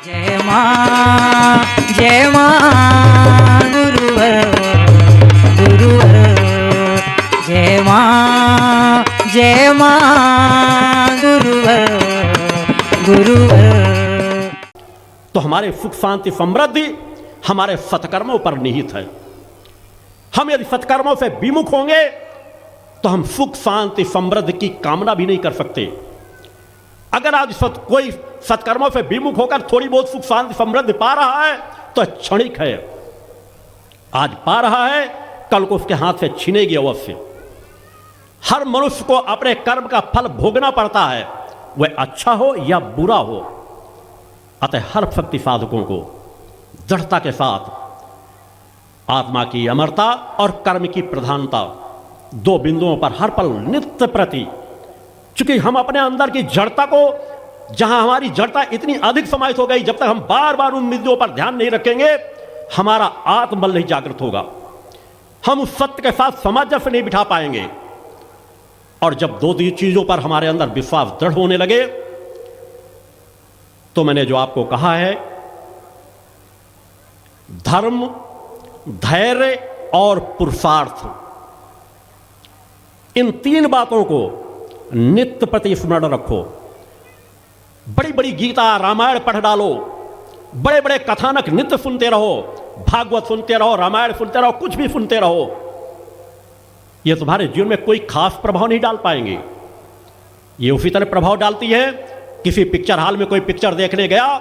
जय मां गुरुवर गुरुवर जय मां गुरुवर गुरुवर। तो हमारे सुख शांति समृद्धि हमारे सत्कर्मों पर निहित है। हम यदि सत्कर्मों से विमुख होंगे तो हम सुख शांति समृद्धि की कामना भी नहीं कर सकते। अगर आज कोई सत्कर्मों से विमुख होकर थोड़ी बहुत सुख शांति समृद्धि पा रहा है तो क्षणिक है। आज पा रहा है, कल को उसके हाथ से छीनेगी अवश्य। हर मनुष्य को अपने कर्म का फल भोगना पड़ता है, वह अच्छा हो या बुरा हो। अतः हर भक्ति साधकों को दृढ़ता के साथ आत्मा की अमरता और कर्म की प्रधानता, दो बिंदुओं पर हर पल नित्य प्रति, चूंकि हम अपने अंदर की जड़ता को, जहां हमारी जड़ता इतनी अधिक समाहित हो गई, जब तक हम बार बार उन बिंदुओं पर ध्यान नहीं रखेंगे हमारा आत्मबल नहीं जागृत होगा। हम उस सत्य के साथ सामंजस्य नहीं बिठा पाएंगे। और जब दो चीजों पर हमारे अंदर विश्वास दृढ़ होने लगे तो मैंने जो आपको कहा है, धर्म, धैर्य और पुरुषार्थ, इन तीन बातों को नित्य प्रति स्मरण रखो। बड़ी बड़ी गीता रामायण पढ़ डालो, बड़े बड़े कथानक नित्य सुनते रहो, भागवत सुनते रहो, रामायण सुनते रहो, कुछ भी सुनते रहो, ये तुम्हारे जीवन में कोई खास प्रभाव नहीं डाल पाएंगे। ये उसी तरह प्रभाव डालती है, किसी पिक्चर हॉल में कोई पिक्चर देखने गया,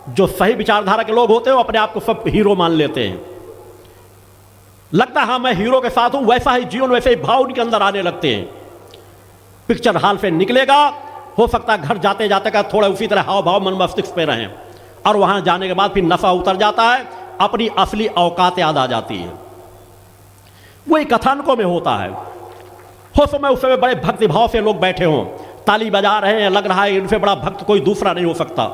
जो सही विचारधारा के लोग होते हैं वो अपने आप को सब हीरो मान लेते हैं। लगता है हाँ मैं हीरो के साथ हूं, वैसा ही जीवन, वैसे ही भाव उनके अंदर आने लगते हैं। पिक्चर हॉल से निकलेगा, हो सकता है घर जाते जाते का थोड़ा उसी तरह हाव भाव मन मस्तिष्क पे रहें, और वहां जाने के बाद फिर नशा उतर जाता है, अपनी असली औकात याद आ जाती है। वही कथानकों में होता है। हो समय उस समय बड़े भक्ति भाव से लोग बैठे हों, ताली बजा रहे हैं, लग रहा है इनसे बड़ा भक्त कोई दूसरा नहीं हो सकता,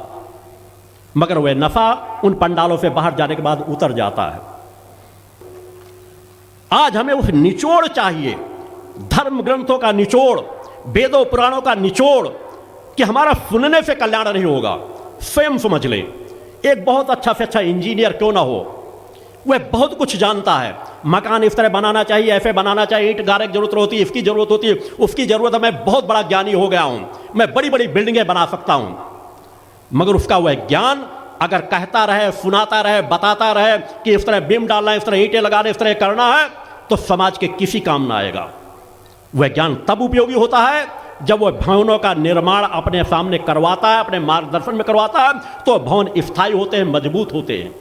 मगर वह नशा उन पंडालों से बाहर जाने के बाद उतर जाता है। आज हमें उस निचोड़ चाहिए, धर्म ग्रंथों का निचोड़, वेदों पुराणों का निचोड़, कि हमारा सुनने से कल्याण नहीं होगा। स्वयं समझ लें, एक बहुत अच्छा से अच्छा इंजीनियर क्यों ना हो, वह बहुत कुछ जानता है, मकान इस तरह बनाना चाहिए, ऐसे बनाना चाहिए, ईंट गारे की जरूरत होती है, इसकी जरूरत होती है, उसकी जरूरत है, मैं बहुत बड़ा ज्ञानी हो गया हूं, मैं बड़ी बड़ी बिल्डिंगें बना सकता हूं, मगर उसका वह ज्ञान अगर कहता रहे, सुनाता रहे, बताता रहे कि इस तरह बीम डालना है, इस तरह ईंटें लगाना, इस तरह करना है, तो समाज के किसी काम ना आएगा। वह ज्ञान तब उपयोगी होता है जब वह भवनों का निर्माण अपने सामने करवाता है, अपने मार्गदर्शन में करवाता है, तो भवन स्थायी होते हैं, मजबूत होते हैं।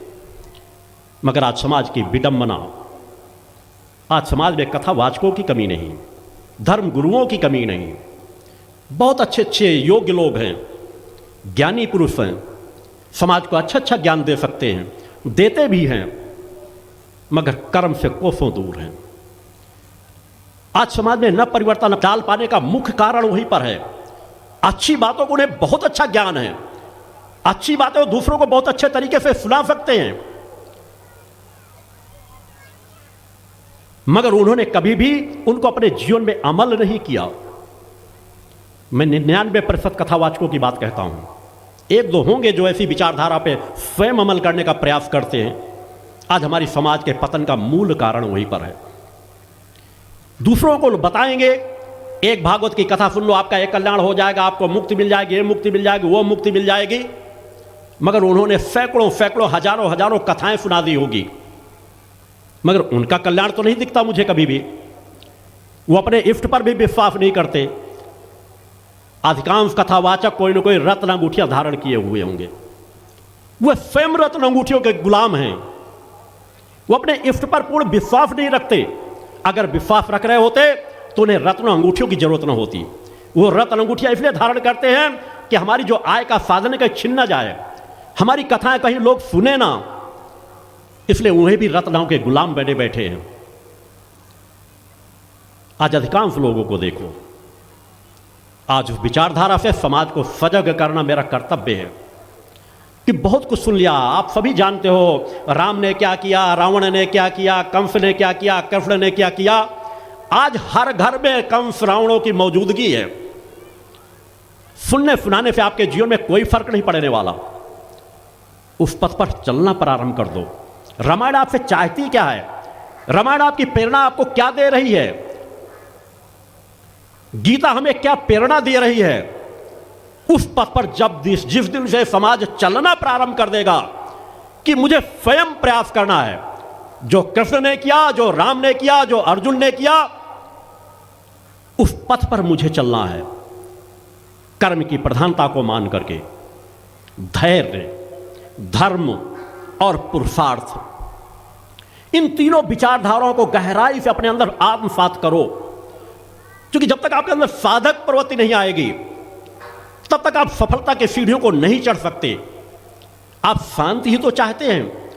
मगर आज समाज की विडंबना, आज समाज में कथावाचकों की कमी नहीं, धर्म गुरुओं की कमी नहीं, बहुत अच्छे अच्छे योग्य लोग हैं, ज्ञानी पुरुष हैं, समाज को अच्छा अच्छा ज्ञान दे सकते हैं, देते भी हैं, मगर कर्म से कोसों दूर हैं। आज समाज में न परिवर्तन डाल पाने का मुख्य कारण वहीं पर है। अच्छी बातों को उन्हें बहुत अच्छा ज्ञान है, अच्छी बातें दूसरों को बहुत अच्छे तरीके से सुना सकते हैं, मगर उन्होंने कभी भी उनको अपने जीवन में अमल नहीं किया। मैं 99% कथावाचकों की बात कहता हूं, एक दो होंगे जो ऐसी विचारधारा पे स्वयं अमल करने का प्रयास करते हैं। आज हमारी समाज के पतन का मूल कारण वहीं पर है। दूसरों को बताएंगे, एक भागवत की कथा सुन लो, आपका एक कल्याण हो जाएगा, आपको मुक्ति मिल जाएगी, ये मुक्ति मिल जाएगी, वो मुक्ति मिल जाएगी, मगर उन्होंने सैकड़ों सैकड़ों हजारों हजारों कथाएं सुना दी होगी, मगर उनका कल्याण तो नहीं दिखता मुझे कभी भी। वो अपने इष्ट पर भी विश्वास नहीं करते। अधिकांश कथावाचक कोई ना कोई रत्न अंगूठियां धारण किए हुए होंगे, वह स्वयं रत्न अंगूठियों के गुलाम हैं। वो अपने इष्ट पर पूर्ण विश्वास नहीं रखते। अगर विश्वास रख रहे होते तो उन्हें रत्न अंगूठियों की जरूरत न होती। वो रत्न अंगूठियां इसलिए धारण करते हैं कि हमारी जो आय का साधन कहीं छिन न जाए, हमारी कथाएं कहीं लोग सुने ना, इसलिए उन्हें भी रत्नों के गुलाम बने बैठे हैं। आज अधिकांश लोगों को देखो, आज उस विचारधारा से समाज को सजग करना मेरा कर्तव्य है कि बहुत कुछ सुन लिया, आप सभी जानते हो, राम ने क्या किया, रावण ने क्या किया, कंस ने क्या किया, कृष्ण ने क्या किया। आज हर घर में कंस रावणों की मौजूदगी है। सुनने सुनाने से आपके जीवन में कोई फर्क नहीं पड़ने वाला। उस पथ पर चलना प्रारंभ कर दो। रामायण आपसे चाहती क्या है? रामायण आपकी प्रेरणा आपको क्या दे रही है? गीता हमें क्या प्रेरणा दे रही है? उस पथ पर जब जिस दिन से समाज चलना प्रारंभ कर देगा कि मुझे स्वयं प्रयास करना है, जो कृष्ण ने किया, जो राम ने किया, जो अर्जुन ने किया, उस पथ पर मुझे चलना है, कर्म की प्रधानता को मान करके, धैर्य, धर्म और पुरुषार्थ, इन तीनों विचारधाराओं को गहराई से अपने अंदर आत्मसात करो। क्योंकि जब तक आपके अंदर साधक प्रवृत्ति नहीं आएगी, तब तक आप सफलता के सीढ़ियों को नहीं चढ़ सकते। आप शांति ही तो चाहते हैं।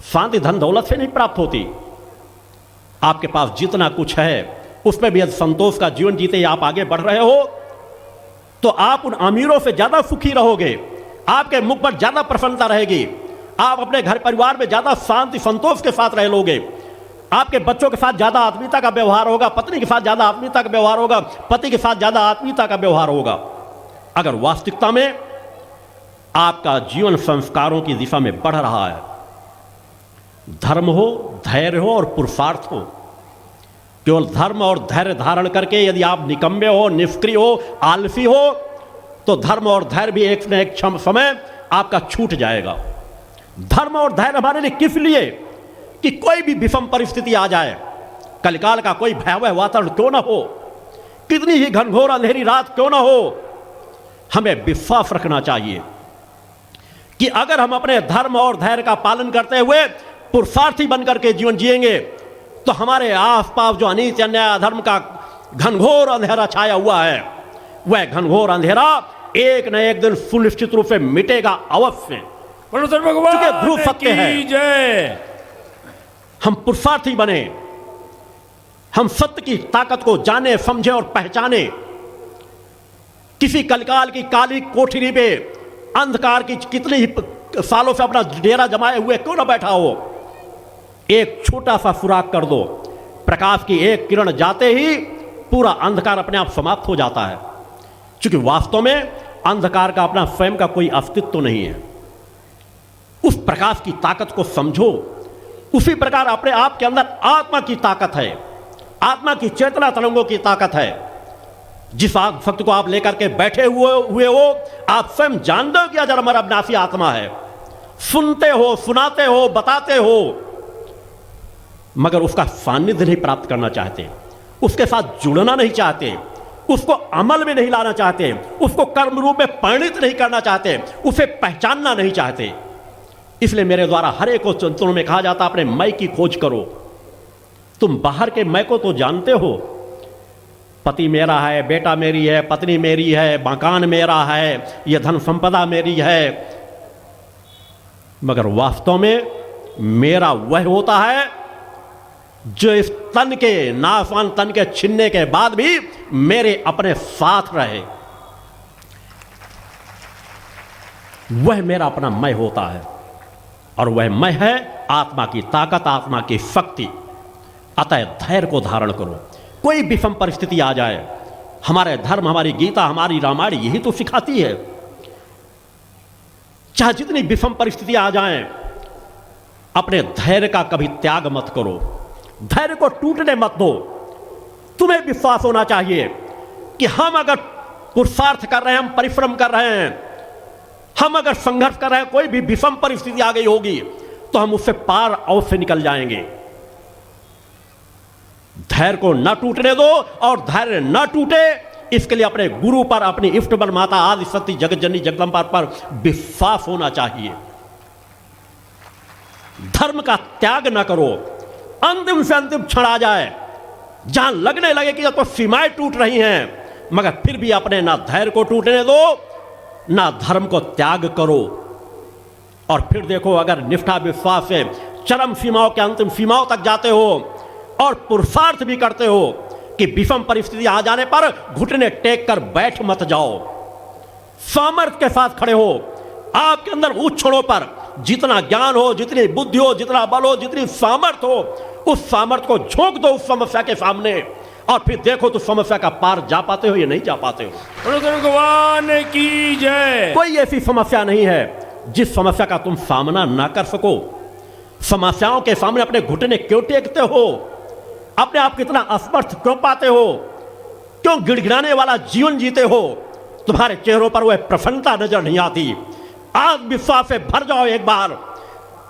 शांति धन दौलत से नहीं प्राप्त होती। आपके पास जितना कुछ है उसमें भी यदि संतोष का जीवन जीते आप आगे बढ़ रहे हो, तो आप उन अमीरों से ज्यादा सुखी रहोगे। आपके मुख पर ज्यादा प्रसन्नता रहेगी। आप अपने घर परिवार में ज्यादा शांति संतोष के साथ रह लोगे। आपके बच्चों के साथ ज्यादा आत्मीयता का व्यवहार होगा, पत्नी के साथ ज्यादा आत्मीयता का व्यवहार होगा, पति के साथ ज्यादा आत्मीयता का व्यवहार होगा। अगर वास्तविकता में आपका जीवन संस्कारों की दिशा में बढ़ रहा है, धर्म हो, धैर्य हो और पुरुषार्थ हो। केवल धर्म और धैर्य धारण करके यदि आप निकम्मे हो, निष्क्रिय हो, आलसी हो, तो धर्म और धैर्य भी एक न एक समय आपका छूट जाएगा। धर्म और धैर्य हमारे लिए किस लिए? कि कोई भी विषम परिस्थिति आ जाए, कलिकाल का कोई भयावह वातावरण क्यों ना हो, कितनी ही घनघोर अंधेरी रात क्यों ना हो, हमें विश्वास रखना चाहिए कि अगर हम अपने धर्म और धैर्य का पालन करते हुए पुरुषार्थी बनकर के जीवन जिएंगे, तो हमारे आसपास जो अनीति अन्याय अधर्म का घनघोर अंधेरा छाया हुआ है, वह घनघोर अंधेरा एक न एक दिन सुनिश्चित रूप से मिटेगा अवश्य। भगवान ध्रुव सत्य है। जय। हम पुरुषार्थी बने, हम सत्य की ताकत को जाने, समझे और पहचाने। किसी कलिकाल की काली कोठरी पे अंधकार की कितने ही सालों से अपना डेरा जमाए हुए क्यों ना बैठा हो, एक छोटा सा सुराग कर दो, प्रकाश की एक किरण जाते ही पूरा अंधकार अपने आप समाप्त हो जाता है। क्योंकि वास्तव में अंधकार का अपना स्वयं का कोई अस्तित्व तो नहीं है। उस प्रकाश की ताकत को समझो। उसी प्रकार अपने आप के अंदर आत्मा की ताकत है, आत्मा की चेतना तरंगों की ताकत है। जिस शक्ति को आप लेकर के बैठे हुए हो, आप स्वयं जानते हो कि अजर अमर अविनाशी आत्मा है। सुनते हो, सुनाते हो, बताते हो, मगर उसका सानिध्य नहीं प्राप्त करना चाहते, उसके साथ जुड़ना नहीं चाहते, उसको अमल में नहीं लाना चाहते, उसको कर्म रूप में परिणित नहीं करना चाहते, उसे पहचानना नहीं चाहते। इसलिए मेरे द्वारा हर एक को चिंतनों में कहा जाता, अपने मैं की खोज करो। तुम बाहर के मैं को तो जानते हो, पति मेरा है, बेटा मेरी है, पत्नी मेरी है, मकान मेरा है, यह धन संपदा मेरी है, मगर वास्तव में मेरा वह होता है जो इस तन के, नाफान तन के छीनने के बाद भी मेरे अपने साथ रहे। वह मेरा अपना मैं होता है, और वह मैं है आत्मा की ताकत, आत्मा की शक्ति। अतः धैर्य को धारण करो। कोई विषम परिस्थिति आ जाए, हमारे धर्म, हमारी गीता, हमारी रामायण यही तो सिखाती है। चाहे जितनी विषम परिस्थिति आ जाएं, अपने धैर्य का कभी त्याग मत करो। धैर्य को टूटने मत दो। तुम्हें विश्वास होना चाहिए कि हम अगर पुरुषार्थ कर रहे हैं, हम परिश्रम कर रहे हैं, हम अगर संघर्ष कर रहे हैं, कोई भी विषम परिस्थिति आ गई होगी तो हम उससे पार अवश्य निकल जाएंगे। धैर्य को न टूटने दो, और धैर्य न टूटे इसके लिए अपने गुरु पर, अपनी इष्ट बल माता आदि शक्ति जगत जननी जगदम्बा पर विश्वास होना चाहिए। धर्म का त्याग न करो। अंतिम से अंतिम क्षण आ जाए, जहां लगने लगे कि तो सीमाएं टूट रही हैं, मगर फिर भी अपने ना धैर्य को टूटने दो, ना धर्म को त्याग करो। और फिर देखो, अगर निष्ठा विश्वास से चरम सीमाओं के अंतिम सीमाओं तक जाते हो और पुरुषार्थ भी करते हो कि विषम परिस्थिति आ जाने पर घुटने टेक कर बैठ मत जाओ, सामर्थ्य के साथ खड़े हो। आपके अंदर उस क्षणों पर जितना ज्ञान हो, जितनी बुद्धि हो, जितना बल हो, जितनी सामर्थ्य हो, उस सामर्थ्य को झोंक दो उस समस्या के सामने, और फिर देखो तो समस्या का पार जा पाते हो या नहीं जा पाते हो। भगवान की जय। कोई ऐसी समस्या नहीं है जिस समस्या का तुम सामना ना कर सको, समस्याओं के सामने अपने घुटने क्यों टेकते हो, अपने आप को इतना असमर्थ क्यों पाते हो, क्यों गिड़गिड़ाने वाला जीवन जीते हो, तुम्हारे चेहरों पर वह प्रसन्नता नजर नहीं आती। आत्मविश्वास से भर जाओ एक बार,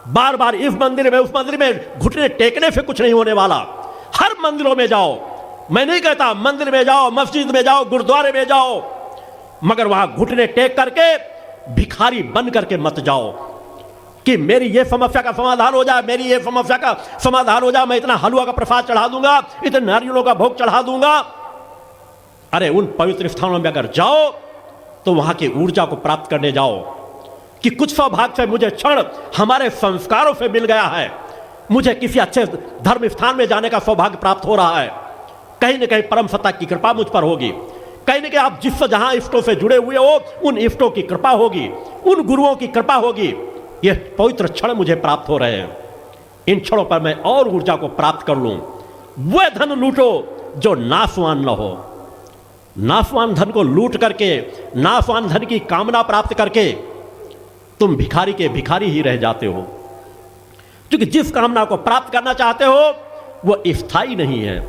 बार बार इस मंदिर में उस मंदिर में घुटने टेकने से कुछ नहीं होने वाला। हर मंदिरों में जाओ, मैं नहीं कहता मंदिर में जाओ, मस्जिद में जाओ, गुरुद्वारे में जाओ, मगर वहां घुटने टेक करके भिखारी बन करके मत जाओ कि मेरी ये समस्या का समाधान हो जाए, मेरी ये समस्या का समाधान हो जाए, मैं इतना हलवा का प्रसाद चढ़ा दूंगा, इतने नारियलों का भोग चढ़ा दूंगा। अरे उन पवित्र स्थानों में अगर जाओ तो वहां की ऊर्जा को प्राप्त करने जाओ कि कुछ सौभाग्य से मुझे क्षण हमारे संस्कारों से मिल गया है, मुझे किसी अच्छे धर्म स्थान में जाने का सौभाग्य प्राप्त हो रहा है, कहीं न कहीं परम सत्ता की कृपा मुझ पर होगी, कहीं न कहीं आप जिससे जहां इष्टों से जुड़े हुए हो उन इष्टों की कृपा होगी, उन गुरुओं की कृपा होगी। ये पवित्र क्षण मुझे प्राप्त हो रहे हैं, इन क्षणों पर मैं और ऊर्जा को प्राप्त कर लूं। वह धन लूटो जो नाशवान न हो। नाशवान धन को लूट करके, नाशवान धन की कामना प्राप्त करके तुम भिखारी के भिखारी ही रह जाते हो, क्योंकि जिस कामना को प्राप्त करना चाहते हो वह स्थायी नहीं है,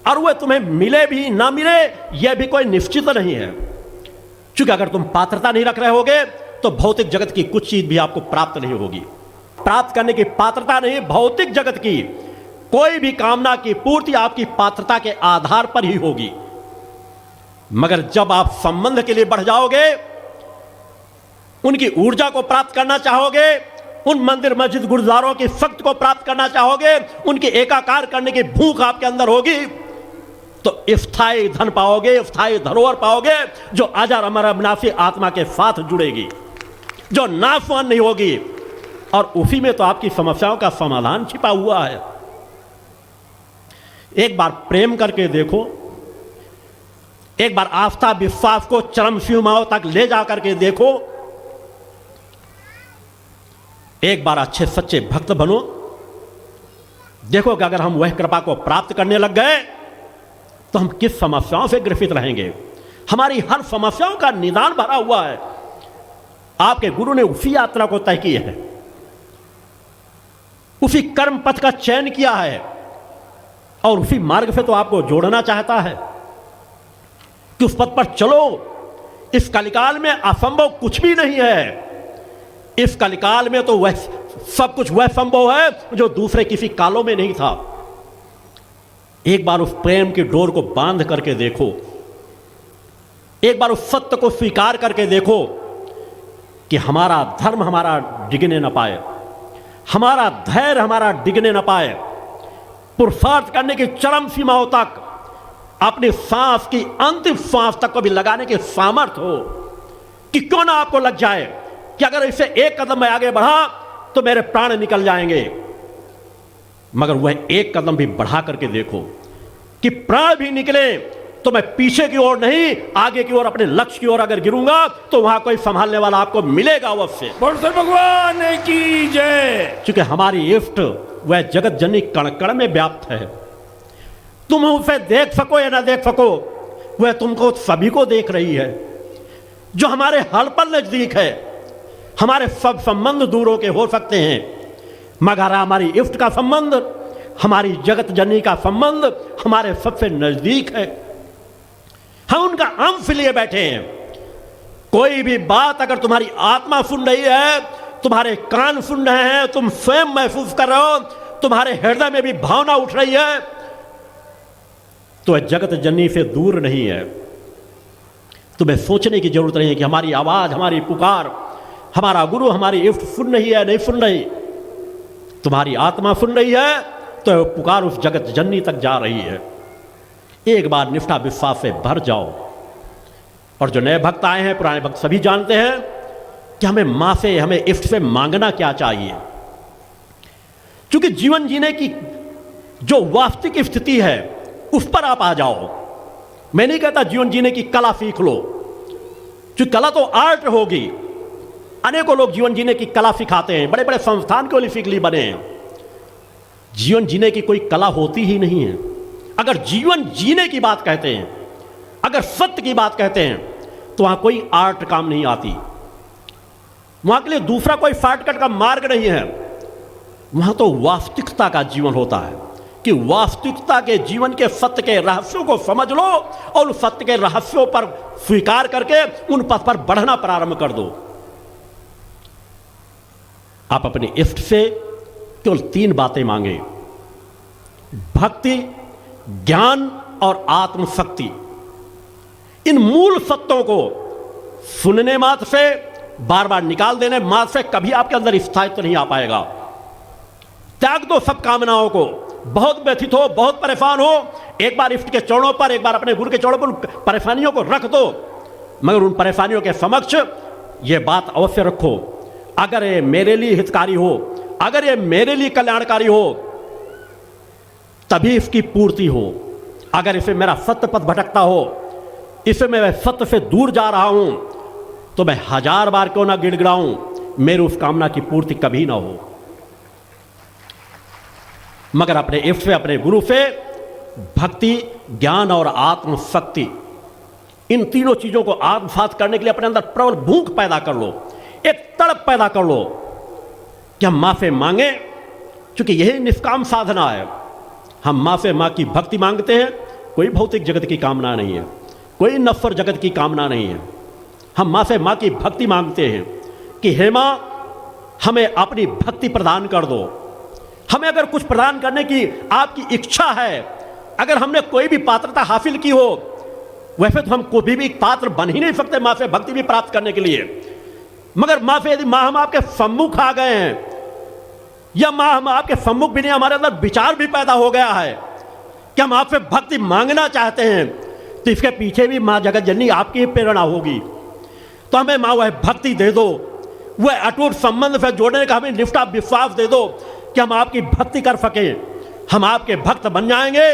और वह तुम्हें मिले भी ना मिले यह भी कोई निश्चित नहीं है। क्योंकि अगर तुम पात्रता नहीं रख रहे होगे तो भौतिक जगत की कुछ चीज भी आपको प्राप्त नहीं होगी। प्राप्त करने की पात्रता नहीं, भौतिक जगत की कोई भी कामना की पूर्ति आपकी पात्रता के आधार पर ही होगी। मगर जब आप संबंध के लिए बढ़ जाओगे, उनकी ऊर्जा को प्राप्त करना चाहोगे, उन मंदिर मस्जिद गुरुद्वारों की शक्ति को प्राप्त करना चाहोगे, उनके एकाकार करने की भूख आपके अंदर होगी, तो स्थायी धन पाओगे, स्थायी धरोहर पाओगे जो अजर अमर अविनाशी आत्मा के साथ जुड़ेगी, जो नाशवान नहीं होगी। और उसी में तो आपकी समस्याओं का समाधान छिपा हुआ है। एक बार प्रेम करके देखो, एक बार आस्था विश्वास को चरम सीमाओं तक ले जा करके देखो, एक बार अच्छे सच्चे भक्त बनो। देखो कि अगर हम वह कृपा को प्राप्त करने लग गए तो हम किस समस्याओं से ग्रसित रहेंगे। हमारी हर समस्याओं का निदान भरा हुआ है। आपके गुरु ने उसी यात्रा को तय की है, उसी कर्म पथ का चयन किया है, और उसी मार्ग से तो आपको जोड़ना चाहता है कि उस पथ पर चलो। इस कलिकाल में असंभव कुछ भी नहीं है। इस कलिकाल में तो वह सब कुछ वह संभव है जो दूसरे किसी कालों में नहीं था। एक बार उस प्रेम की डोर को बांध करके देखो, एक बार उस सत्य को स्वीकार करके देखो कि हमारा धर्म हमारा डिगने न पाए, हमारा धैर्य हमारा डिगने न पाए, पुरुषार्थ करने की चरम सीमाओं तक, अपनी सांस की अंतिम सांस तक को भी लगाने के सामर्थ्य हो कि क्यों ना आपको लग जाए कि अगर इसे एक कदम मैं आगे बढ़ा तो मेरे प्राण निकल जाएंगे। मगर वह एक कदम भी बढ़ा करके देखो कि प्राण भी निकले तो मैं पीछे की ओर नहीं, आगे की ओर, अपने लक्ष्य की ओर अगर गिरूंगा तो वहां कोई संभालने वाला आपको मिलेगा अवश्य। भगवान की जय। क्योंकि हमारी इष्ट वह जगत जननी कण कण में व्याप्त है। तुम उसे देख सको या ना देख सको, वह तुमको सभी को देख रही है। जो हमारे हल पर नजदीक है, हमारे सब संबंध दूरों के हो सकते हैं, मगर हमारी इष्ट का संबंध, हमारी जगत जननी का संबंध हमारे सबसे नजदीक है। हम उनका अंश लिए बैठे हैं। कोई भी बात अगर तुम्हारी आत्मा सुन रही है, तुम्हारे कान सुन रहे हैं, तुम स्वयं महसूस कर रहे हो, तुम्हारे हृदय में भी भावना उठ रही है, तो जगत जननी से दूर नहीं है। तुम्हें सोचने की जरूरत नहीं है कि हमारी आवाज, हमारी पुकार, हमारा गुरु, हमारी इष्ट सुन रही है, नहीं सुन रही। तुम्हारी आत्मा सुन रही है तो पुकार उस जगत जननी तक जा रही है। एक बार निष्ठा विश्वास से भर जाओ। और जो नए भक्त आए हैं, पुराने भक्त सभी जानते हैं कि हमें मां से, हमें इष्ट से मांगना क्या चाहिए। क्योंकि जीवन जीने की जो वास्तविक स्थिति है उस पर आप आ जाओ। मैं नहीं कहता जीवन जीने की कला सीख लो, क्योंकि कला तो आर्ट होगी। अनेकों लोग जीवन जीने की कला सिखाते हैं, बड़े बड़े संस्थान के लिए सीख ली बने हैं। जीवन जीने की कोई कला होती ही नहीं है। अगर जीवन जीने की बात कहते हैं, अगर सत्य की बात कहते हैं, तो वहां कोई आर्ट काम नहीं आती। वहां के लिए दूसरा कोई शॉर्टकट का मार्ग नहीं है। वहां तो वास्तविकता का जीवन होता है कि वास्तविकता के जीवन के सत्य के रहस्यों को समझ लो और उस सत्य के रहस्यों पर स्वीकार करके उन पथ पर बढ़ना प्रारंभ कर दो। आप अपने इष्ट से केवल 3 बातें मांगे, भक्ति, ज्ञान और आत्मशक्ति। इन मूल सत्यों को सुनने मात्र से, बार बार निकाल देने मात्र से कभी आपके अंदर स्थायित्व नहीं आ पाएगा। त्याग दो सब कामनाओं को। बहुत व्यथित हो, बहुत परेशान हो, एक बार इष्ट के चरणों पर, एक बार अपने गुरु के चरणों पर परेशानियों को रख दो, मगर उन परेशानियों के समक्ष यह बात अवश्य रखो, अगर ये मेरे लिए हितकारी हो, अगर ये मेरे लिए कल्याणकारी हो, तभी इसकी पूर्ति हो। अगर इसे मेरा सत्य पथ भटकता हो, इसे मैं सत्य से दूर जा रहा हूं, तो मैं 1000 बार क्यों ना गिड़गिड़ाऊं, मेरी उस कामना की पूर्ति कभी ना हो। मगर अपने इष्ट से, अपने गुरु से भक्ति, ज्ञान और आत्मशक्ति, इन तीनों चीजों को आत्मसात करने के लिए अपने अंदर प्रबल भूख पैदा कर लो, एक तड़प पैदा कर लो कि हम मां से मांगे, क्योंकि यही निष्काम साधना है। हम मां से मां की भक्ति मांगते हैं, कोई भौतिक जगत की कामना नहीं है, कोई नश्वर जगत की कामना नहीं है। हम मां से मां की भक्ति मांगते हैं कि हे मां, हमें अपनी भक्ति प्रदान कर दो। हमें अगर कुछ प्रदान करने की आपकी इच्छा है, अगर हमने कोई भी पात्रता हासिल की हो, वैसे तो हम कोई भी पात्र बन ही नहीं सकते मां से भक्ति भी प्राप्त करने के लिए। मगर मां से यदि मां हम आपके सम्मुख आ गए हैं, या मां हम आपके सम्मुख भी नहीं, हमारे अंदर विचार भी पैदा हो गया है कि हम आपसे भक्ति मांगना चाहते हैं, तो इसके पीछे भी मां जगत जननी आपकी प्रेरणा होगी। तो हमें मां वह भक्ति दे दो, वह अटूट संबंध से जोड़ने का हमें निष्ठा विश्वास दे दो कि हम आपकी भक्ति कर सकें, हम आपके भक्त बन जाएंगे।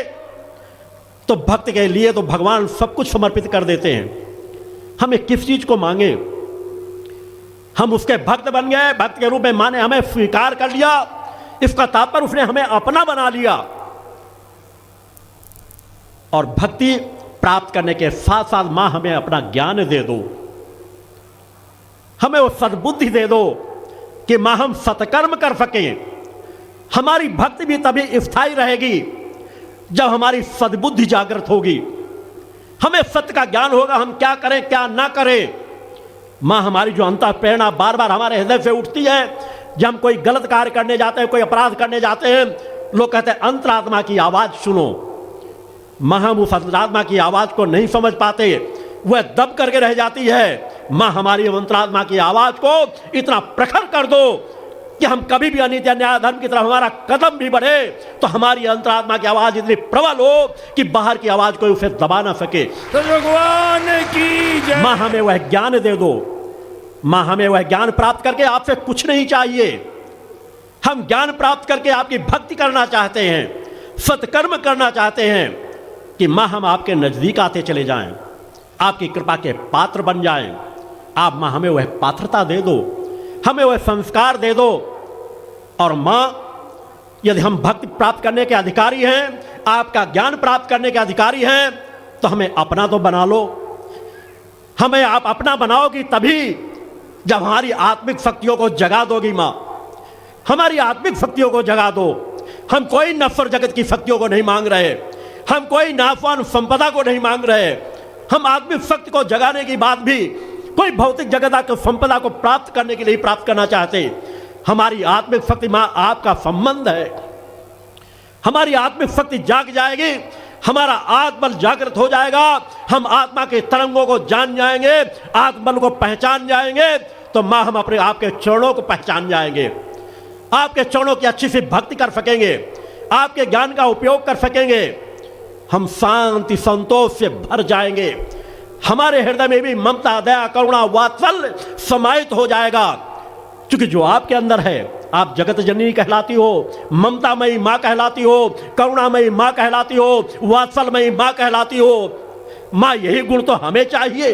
तो भक्त के लिए तो भगवान सब कुछ समर्पित कर देते हैं। हमें किस चीज को मांगे, हम उसके भक्त बन गए, भक्त के रूप में माने हमें स्वीकार कर लिया, इसका तात्पर्य उसने हमें अपना बना लिया। और भक्ति प्राप्त करने के साथ साथ मां हमें अपना ज्ञान दे दो, हमें वो सद्बुद्धि दे दो कि मां हम सत्कर्म कर सकें। हमारी भक्ति भी तभी स्थायी रहेगी जब हमारी सद्बुद्धि जागृत होगी, हमें सत्य का ज्ञान होगा, हम क्या करें क्या ना करें। मां हमारी जो अंतः प्रेरणा बार बार हमारे हृदय से उठती है, जब हम कोई गलत कार्य करने जाते हैं, कोई अपराध करने जाते हैं, लोग कहते हैं अंतरात्मा की आवाज सुनो। मां हम उस अंतरात्मा की आवाज को नहीं समझ पाते, वह दब करके रह जाती है। मां हमारी अंतरात्मा की आवाज को इतना प्रखर कर दो कि हम कभी भी अनित्य न्याय धर्म की तरफ हमारा कदम भी बढ़े तो हमारी अंतरात्मा की आवाज इतनी प्रबल हो कि बाहर की आवाज कोई उसे दबा ना सके। तो भगवान की जय। मां हमें वह ज्ञान दे दो। मां हमें वह ज्ञान प्राप्त करके आपसे कुछ नहीं चाहिए, हम ज्ञान प्राप्त करके आपकी भक्ति करना चाहते हैं, सत्कर्म करना चाहते हैं कि मां हम आपके नजदीक आते चले जाएं, आपकी कृपा के पात्र बन जाएं। आप मां हमें वह पात्रता दे दो, हमें वह संस्कार दे दो। और मां यदि हम भक्ति प्राप्त करने के अधिकारी हैं, आपका ज्ञान प्राप्त करने के अधिकारी हैं, तो हमें अपना तो बना लो। हमें आप अपना बनाओगी तभी जब हमारी आत्मिक शक्तियों को जगा दोगी। मां हमारी आत्मिक शक्तियों को जगा दो। हम कोई नश्वर जगत की शक्तियों को नहीं मांग रहे, हम कोई नाशवान संपदा को नहीं मांग रहे। हम आत्मिक शक्ति को जगाने की बात भी कोई भौतिक जगत की संपदा को प्राप्त करने के लिए प्राप्त करना चाहते। हमारी आत्मिक शक्ति मां आपका संबंध है। हमारी आत्मिक शक्ति जाग जाएगी, हमारा आत्मबल जागृत हो जाएगा, हम आत्मा के तरंगों को जान जाएंगे, आत्मबल को पहचान जाएंगे, तो मां हम अपने आपके चरणों को पहचान जाएंगे, आपके चरणों की अच्छी सी भक्ति कर सकेंगे, आपके ज्ञान का उपयोग कर सकेंगे। हम शांति संतोष से भर जाएंगे, हमारे हृदय में भी ममता दया करुणा वात्सल्य समाहित हो जाएगा। क्योंकि जो आपके अंदर है, आप जगत जननी कहलाती हो, ममतामयी मां कहलाती हो, करुणामयी मां कहलाती हो, वात्सल्यमयी मां कहलाती हो। मां यही गुण तो हमें चाहिए।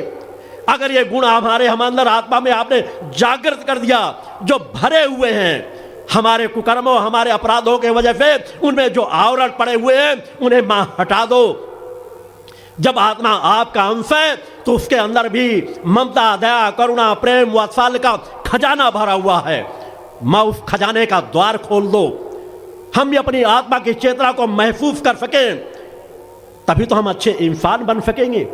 अगर ये गुण हमारे हम अंदर आत्मा में आपने जागृत कर दिया, जो भरे हुए हैं हमारे कुकर्मों हमारे अपराधों के वजह से, उनमें जो आवरण पड़े हुए हैं उन्हें मां हटा दो। जब आत्मा आपका अंश है तो उसके अंदर भी ममता, दया, करुणा, प्रेम, वात्सल्य का खजाना भरा हुआ है। माँ उस खजाने का द्वार खोल दो, हम भी अपनी आत्मा की चेतना को महसूस कर सकें, तभी तो हम अच्छे इंसान बन सकेंगे,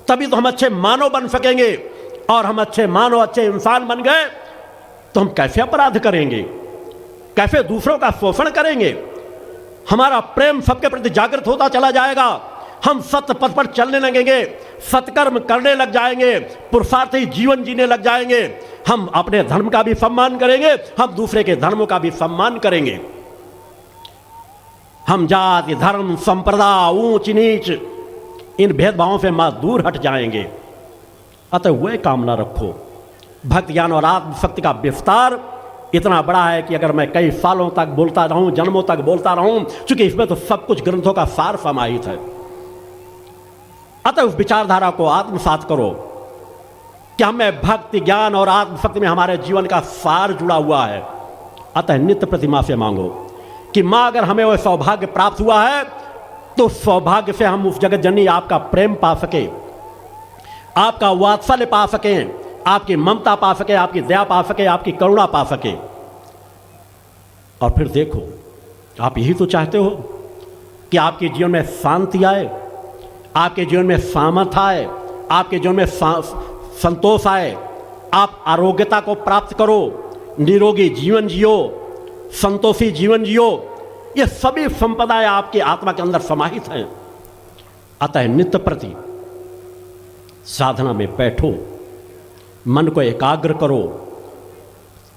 तभी तो हम अच्छे मानव बन सकेंगे। और हम अच्छे मानव, अच्छे इंसान बन गए तो हम कैसे अपराध करेंगे, कैसे दूसरों का शोषण करेंगे। हमारा प्रेम सबके प्रति जागृत होता चला जाएगा, हम सत्य पथ पर चलने लगेंगे, सत्कर्म करने लग जाएंगे, पुरुषार्थी जीवन जीने लग जाएंगे। हम अपने धर्म का भी सम्मान करेंगे, हम दूसरे के धर्मों का भी सम्मान करेंगे। हम जाति, धर्म, संप्रदाय, ऊंच नीच, इन भेदभावों से मां दूर हट जाएंगे। अतः वह कामना रखो। भक्ति ज्ञान और आत्मशक्ति का विस्तार इतना बड़ा है कि अगर मैं कई सालों तक बोलता रहूं, जन्मों तक बोलता रहूं, क्योंकि इसमें तो सब कुछ ग्रंथों का सार समाहित है। अतः उस विचारधारा को आत्मसात करो कि हमें भक्ति ज्ञान और आत्मशक्ति में हमारे जीवन का सार जुड़ा हुआ है। अतः नित्य प्रतिमा से मांगो कि मां अगर हमें वह सौभाग्य प्राप्त हुआ है तो सौभाग्य से हम उस जगत जननी आपका प्रेम पा सके, आपका वात्सल्य पा सकें, आपकी ममता पा सके, आपकी दया पा सके, आपकी करुणा पा सके। और फिर देखो, आप यही तो चाहते हो कि आपके जीवन में शांति आए, आपके जीवन में सामर्थ्य आए, आपके जीवन में संतोष आए, आप आरोग्यता को प्राप्त करो, निरोगी जीवन जियो, संतोषी जीवन जियो। ये सभी संपदाएं आपकी आत्मा के अंदर समाहित हैं। अतः नित्य प्रति साधना में बैठो, मन को एकाग्र करो,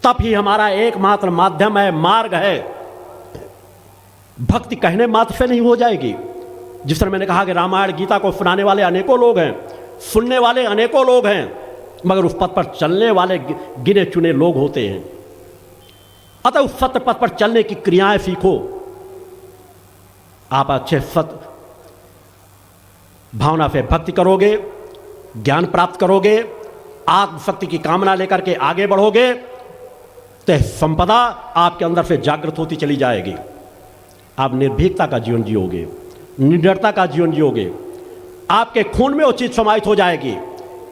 तब ही हमारा एकमात्र माध्यम है, मार्ग है। भक्ति कहने मात्र से नहीं हो जाएगी। जिस तरह मैंने कहा कि रामायण गीता को सुनाने वाले अनेकों लोग हैं, सुनने वाले अनेकों लोग हैं, मगर उस पथ पर चलने वाले गिने चुने लोग होते हैं। अतः उस सत्य पथ पर चलने की क्रियाएं सीखो। आप अच्छे सत्य भावना से भक्ति करोगे, ज्ञान प्राप्त करोगे, आत्मशक्ति की कामना लेकर के आगे बढ़ोगे, तो संपदा आपके अंदर से जागृत होती चली जाएगी। आप निर्भीकता का जीवन जियोगे, निडरता का जीवन जियोगे, आपके खून में वो चीज समाहित हो जाएगी।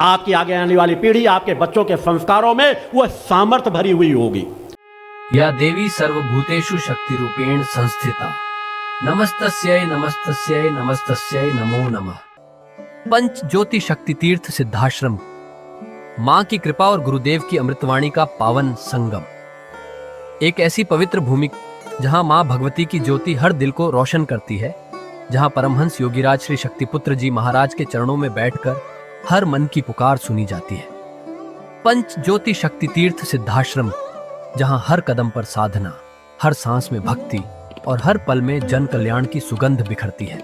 आपकी आगे आने वाली पीढ़ी, आपके बच्चों के संस्कारों में वह सामर्थ्य भरी हुई होगी। या देवी सर्वभूतेषु शक्ति रूपेण संस्थिता, नमस्तस्यै नमस्तस्यै नमस्तस्यै नमो नमः। पंच ज्योति शक्ति तीर्थ सिद्धाश्रम, मां की कृपा और गुरुदेव की अमृतवाणी का पावन संगम। एक ऐसी पवित्र भूमि जहां मां भगवती की ज्योति हर दिल को रोशन करती है, जहां परमहंस योगीराज श्री शक्तिपुत्र जी महाराज के चरणों में बैठकर हर मन की पुकार सुनी जाती है। पंच ज्योति शक्ति तीर्थ सिद्धाश्रम, जहां हर कदम पर साधना, हर सांस में भक्ति और हर पल में जन कल्याण की सुगंध बिखरती है।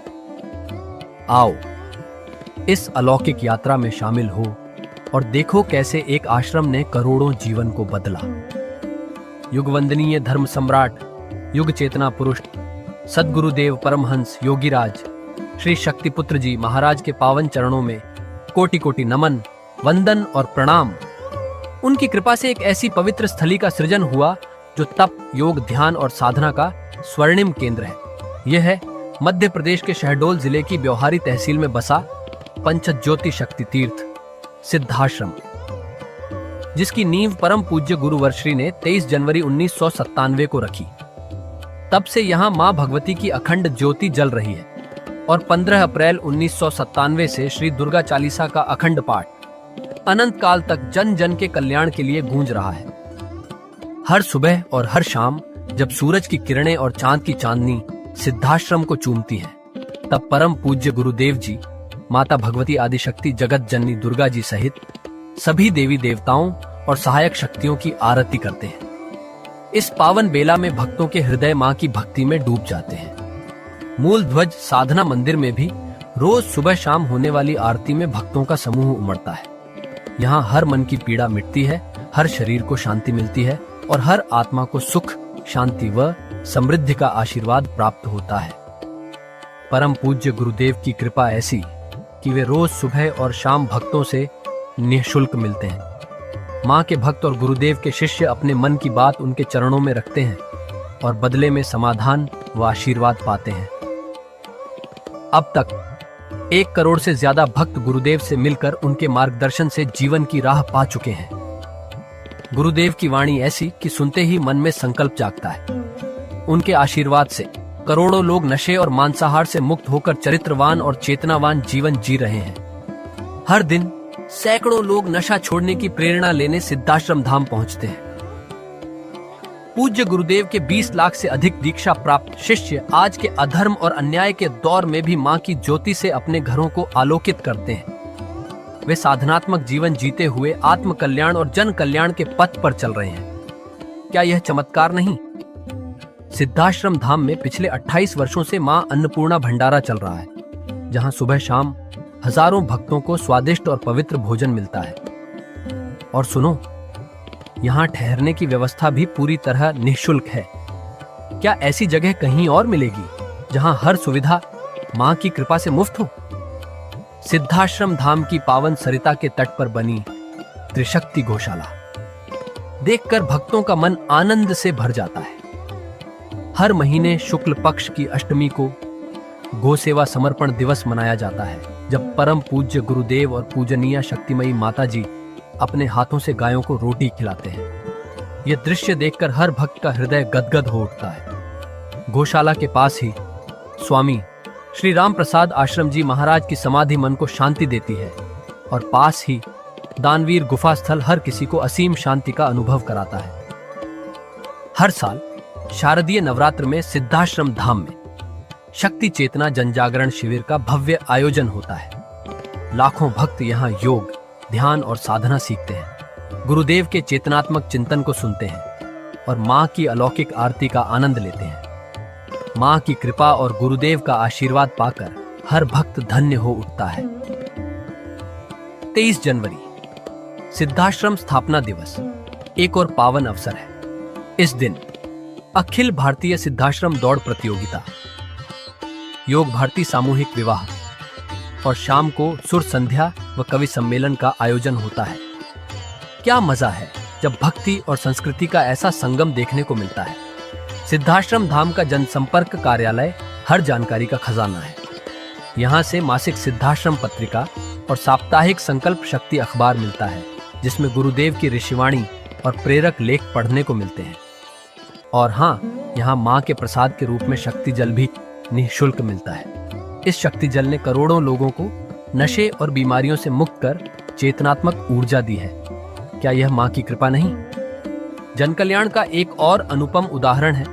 आओ इस अलौकिक यात्रा में शामिल हो और देखो कैसे एक आश्रम ने करोड़ों जीवन को बदला। युगवंदनीय धर्म सम्राट, युग चेतना पुरुष सद्गुरुदेव परमहंस योगीराज श्री शक्तिपुत्र जी महाराज के पावन चरणों में कोटि कोटि नमन, वंदन और प्रणाम। उनकी कृपा से एक ऐसी पवित्र स्थली का सृजन हुआ जो तप, योग, ध्यान और साधना का स्वर्णिम केंद्र है। यह है मध्य प्रदेश के शहडोल जिले की ब्योहारी तहसील में बसा पंचज्योति शक्ति तीर्थ सिद्धाश्रम, जिसकी नींव परम पूज्य गुरुवर्श्री ने 23 जनवरी 1997 को रखी। तब से यहाँ मां भगवती की अखंड ज्योति जल रही है और 15 अप्रैल 1997 से श्री दुर्गा चालीसा का अखंड पाठ अनंत काल तक जन जन के कल्याण के लिए गूंज रहा है। हर सुबह और हर शाम जब सूरज की किरणें और चांद की चांदनी सिद्धाश्रम को चूमती है, तब परम पूज्य गुरुदेव जी माता भगवती आदिशक्ति जगत जननी दुर्गा जी सहित सभी देवी देवताओं और सहायक शक्तियों की आरती करते हैं। इस पावन बेला में भक्तों के हृदय मां की भक्ति में डूब जाते हैं। मूल ध्वज साधना मंदिर में भी रोज सुबह शाम होने वाली आरती में भक्तों का समूह उमड़ता है। यहाँ हर मन की पीड़ा मिटती है, हर शरीर को शांति मिलती है और हर आत्मा को सुख, शांति व समृद्धि का आशीर्वाद प्राप्त होता है। परम पूज्य गुरुदेव की कृपा ऐसी कि वे रोज सुबह और शाम भक्तों से निःशुल्क मिलते हैं। मां के भक्त और गुरुदेव के शिष्य अपने मन की बात उनके चरणों में रखते हैं और बदले में समाधान व आशीर्वाद पाते हैं। अब तक 1 करोड़ से ज्यादा भक्त गुरुदेव से मिलकर उनके मार्गदर्शन से जीवन की राह पा चुके हैं। गुरुदेव की वाणी ऐसी कि सुनते ही मन में संकल्प जागता है। उनके आशीर्वाद से करोड़ों लोग नशे और मांसाहार से मुक्त होकर चरित्रवान और चेतनावान जीवन जी रहे हैं। हर दिन सैकड़ों लोग नशा छोड़ने की प्रेरणा लेने सिद्धाश्रम धाम पहुंचते हैं। पूज्य गुरुदेव के 20 लाख से अधिक दीक्षा प्राप्त शिष्य आज के अधर्म और अन्याय के दौर में भी मां की ज्योति से अपने घरों को आलोकित करते हैं। वे साधनात्मक जीवन जीते हुए आत्म कल्याण और जन कल्याण के पथ पर चल रहे हैं। क्या यह चमत्कार नहीं? सिद्धाश्रम धाम में पिछले 28 वर्षों से मां अन्नपूर्णा भंडारा चल रहा है, जहां सुबह शाम हजारों भक्तों को स्वादिष्ट और पवित्र भोजन मिलता है। और सुनो, यहाँ ठहरने की व्यवस्था भी पूरी तरह निःशुल्क है। क्या ऐसी जगह कहीं और मिलेगी जहां हर सुविधा मां की कृपा से मुफ्त हो? सिद्धाश्रम धाम की पावन सरिता के तट पर बनी त्रिशक्ति गौशाला देखकर भक्तों का मन आनंद से भर जाता है। हर महीने शुक्ल पक्ष की अष्टमी को गौ सेवा समर्पण दिवस मनाया जाता है, जब परम पूज्य गुरुदेव और पूजनीय शक्तिमयी माता जी अपने हाथों से गायों को रोटी खिलाते हैं। यह दृश्य देखकर हर भक्त का हृदय गदगद हो उठता है। गौशाला के पास ही स्वामी श्री राम प्रसाद आश्रम जी महाराज की समाधि मन को शांति देती है, और पास ही दानवीर गुफा स्थल हर किसी को असीम शांति का अनुभव कराता है। हर साल शारदीय नवरात्र में सिद्धाश्रम धाम में शक्ति चेतना जनजागरण शिविर का भव्य आयोजन होता है। लाखों भक्त यहाँ योग, ध्यान और साधना सीखते हैं, गुरुदेव के चेतनात्मक चिंतन को सुनते हैं और मां की अलौकिक आरती का आनंद लेते हैं। मां की कृपा और गुरुदेव का आशीर्वाद पाकर हर भक्त धन्य हो उठता है। 23 जनवरी सिद्धाश्रम स्थापना दिवस एक और पावन अवसर है। इस दिन अखिल भारतीय सिद्धाश्रम दौड़ प्रतियोगिता, योग भारती सामूहिक विवाह और शाम को सुर संध्या व कवि सम्मेलन का आयोजन होता है। क्या मजा है जब भक्ति और संस्कृति का ऐसा संगम देखने को मिलता है। सिद्धाश्रम धाम का जनसंपर्क कार्यालय हर जानकारी का खजाना है। यहाँ से मासिक सिद्धाश्रम पत्रिका और साप्ताहिक संकल्प शक्ति अखबार मिलता है, जिसमें गुरुदेव की ऋषिवाणी और प्रेरक लेख पढ़ने को मिलते हैं। और हाँ, यहाँ माँ के प्रसाद के रूप में शक्ति जल भी निःशुल्क मिलता है। इस शक्ति जल ने करोड़ों लोगों को नशे और बीमारियों से मुक्त कर चेतनात्मक ऊर्जा दी है। क्या यह मां की कृपा नहीं? जन कल्याण का एक और अनुपम उदाहरण है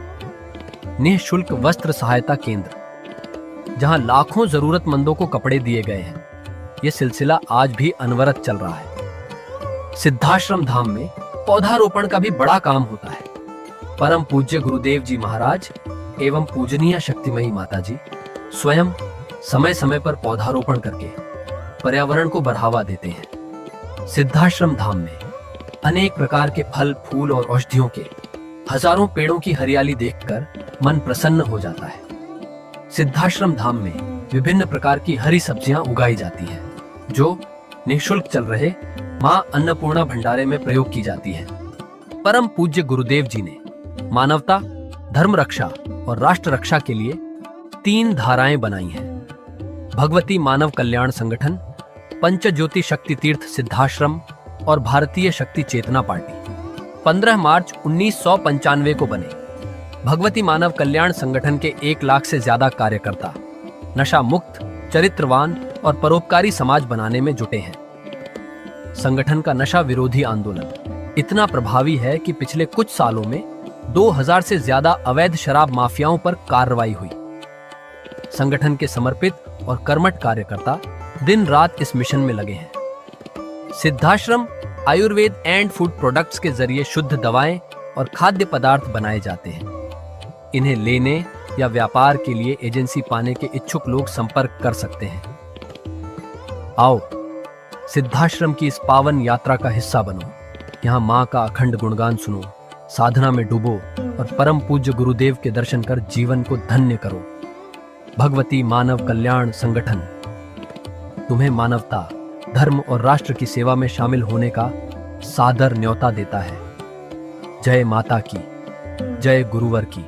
निःशुल्क वस्त्र सहायता केंद्र, जहां लाखों जरूरतमंदों को कपड़े दिए गए हैं। यह सिलसिला आज भी अनवरत चल रहा है। सिद्धाश्रम धाम में पौधारोपण का भी बड़ा काम होता है। परम पूज्य गुरुदेव जी महाराज एवं पूजनीय शक्तिमयी माता जी स्वयं समय समय पर पौधारोपण करके पर्यावरण को बढ़ावा देते हैं। सिद्धाश्रम धाम में अनेक प्रकार के फल, फूल और औषधियों के हजारों पेड़ों की हरियाली देखकर मन प्रसन्न हो जाता है। सिद्धाश्रम धाम में विभिन्न प्रकार की हरी सब्जियां उगाई जाती हैं, जो निःशुल्क चल रहे मां अन्नपूर्णा भंडारे में प्रयोग की जाती है। परम पूज्य गुरुदेव जी ने मानवता, धर्म रक्षा और राष्ट्र रक्षा के लिए 3 धाराएं बनाई हैं। भगवती मानव कल्याण संगठन, पंचज्योति शक्ति तीर्थ सिद्धाश्रम और भारतीय शक्ति चेतना पार्टी 15 मार्च 1995 को बने। भगवती मानव कल्याण संगठन के 1 लाख से ज्यादा कार्यकर्ता नशा मुक्त, चरित्रवान और परोपकारी समाज बनाने में जुटे हैं। संगठन का नशा विरोधी आंदोलन इतना प्रभावी है कि पिछले कुछ सालों में 2000 से ज्यादा अवैध शराब माफियाओं पर कार्रवाई हुई। संगठन के समर्पित और कर्मठ कार्यकर्ता दिन रात इस मिशन में लगे हैं। Siddhashram Ayurveda and food products के जरिए शुद्ध दवाएं और खाद्य पदार्थ बनाए जाते हैं। इन्हें लेने या व्यापार के लिए एजेंसी पाने के इच्छुक लोग संपर्क कर सकते हैं। आओ सिद्धाश्रम की इस पावन यात्रा का हिस्सा बनो। यहाँ माँ का अखंड गुणगान सुनो, साधना में डूबो और परम पूज्य गुरुदेव के दर्शन कर जीवन को धन्य करो। भगवती मानव कल्याण संगठन तुम्हें मानवता, धर्म और राष्ट्र की सेवा में शामिल होने का सादर न्योता देता है। जय माता की, जय गुरुवर की।